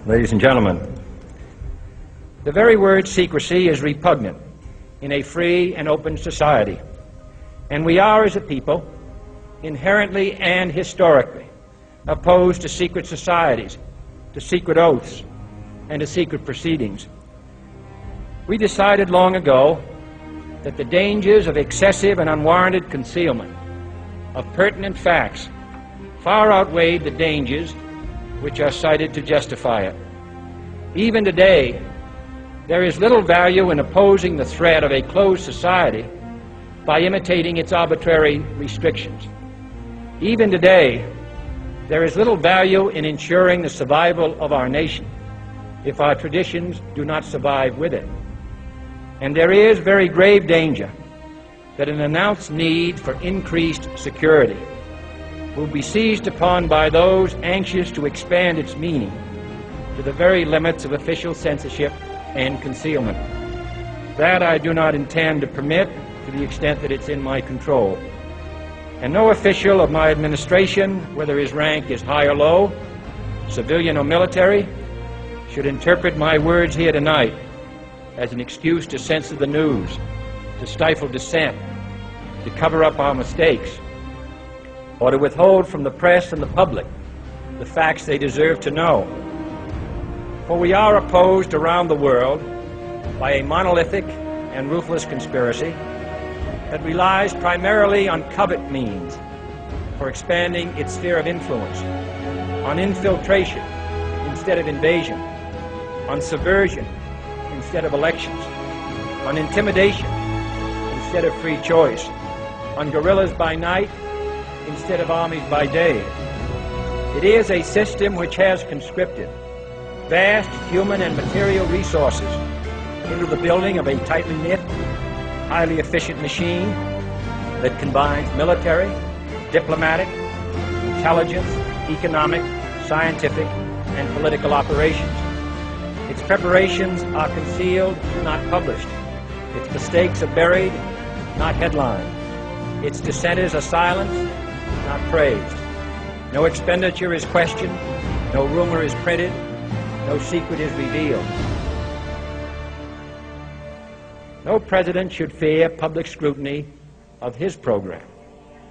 Ladies and gentlemen, the very word secrecy is repugnant in a free and open society, and we are, as a people, inherently and historically opposed to secret societies, to secret oaths, and to secret proceedings. We decided long ago that the dangers of excessive and unwarranted concealment of pertinent facts far outweighed the dangers which are cited to justify it. Even today, there is little value in opposing the threat of a closed society by imitating its arbitrary restrictions. Even today, there is little value in ensuring the survival of our nation if our traditions do not survive with it. And there is very grave danger that an announced need for increased security will be seized upon by those anxious to expand its meaning to the very limits of official censorship and concealment. That I do not intend to permit to the extent that it's in my control. And no official of my administration, whether his rank is high or low, civilian or military, should interpret my words here tonight as an excuse to censor the news, to stifle dissent, to cover up our mistakes, or to withhold from the press and the public the facts they deserve to know. For we are opposed around the world by a monolithic and ruthless conspiracy that relies primarily on covert means for expanding its sphere of influence, on infiltration instead of invasion, on subversion instead of elections, on intimidation instead of free choice, on guerrillas by night instead of armies by day. It is a system which has conscripted vast human and material resources into the building of a tightly knit, highly efficient machine that combines military, diplomatic, intelligence, economic, scientific, and political operations. Its preparations are concealed, not published. Its mistakes are buried, not headlined. Its dissenters are silenced, not praised. No expenditure is questioned, no rumor is printed, no secret is revealed. No president should fear public scrutiny of his program,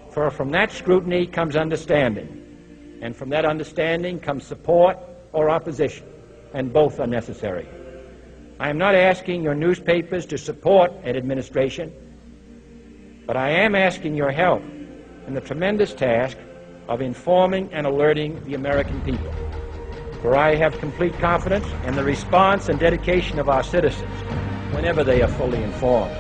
for from that scrutiny comes understanding, and from that understanding comes support or opposition, and both are necessary. I am not asking your newspapers to support an administration, but I am asking your help in the tremendous task of informing and alerting the American people. For I have complete confidence in the response and dedication of our citizens whenever they are fully informed.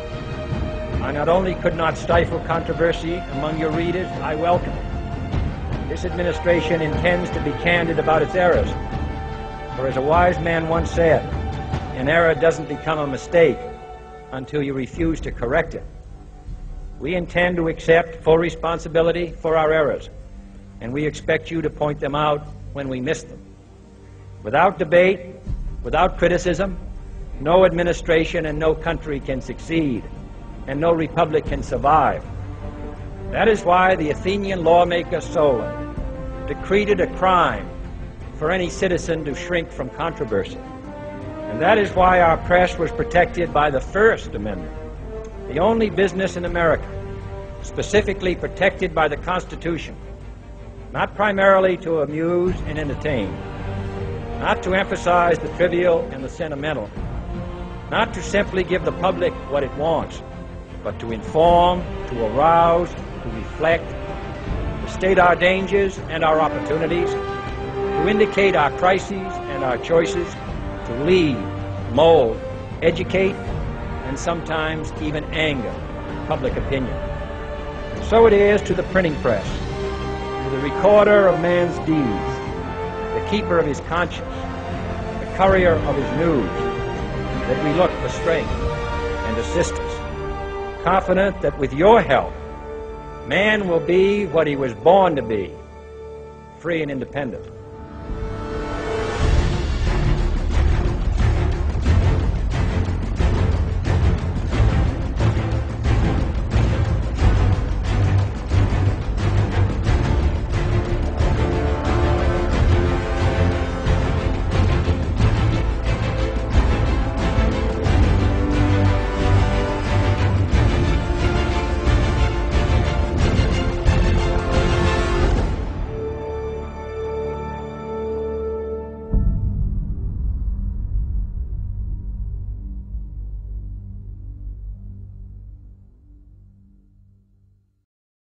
I not only could not stifle controversy among your readers, I welcome it. This administration intends to be candid about its errors. For as a wise man once said, an error doesn't become a mistake until you refuse to correct it. We intend to accept full responsibility for our errors, and we expect you to point them out when we miss them. Without debate, without criticism, no administration and no country can succeed, and no republic can survive. That is why the Athenian lawmaker Solon decreed it a crime for any citizen to shrink from controversy. And that is why our press was protected by the First Amendment, the only business in America specifically protected by the Constitution, not primarily to amuse and entertain, not to emphasize the trivial and the sentimental, not to simply give the public what it wants, but to inform, to arouse, to reflect, to state our dangers and our opportunities, to indicate our crises and our choices, to lead, mold, educate, and sometimes even anger public opinion. And so it is to the printing press, to the recorder of man's deeds, the keeper of his conscience, the courier of his news, that we look for strength and assistance, confident that with your help, man will be what he was born to be, free and independent.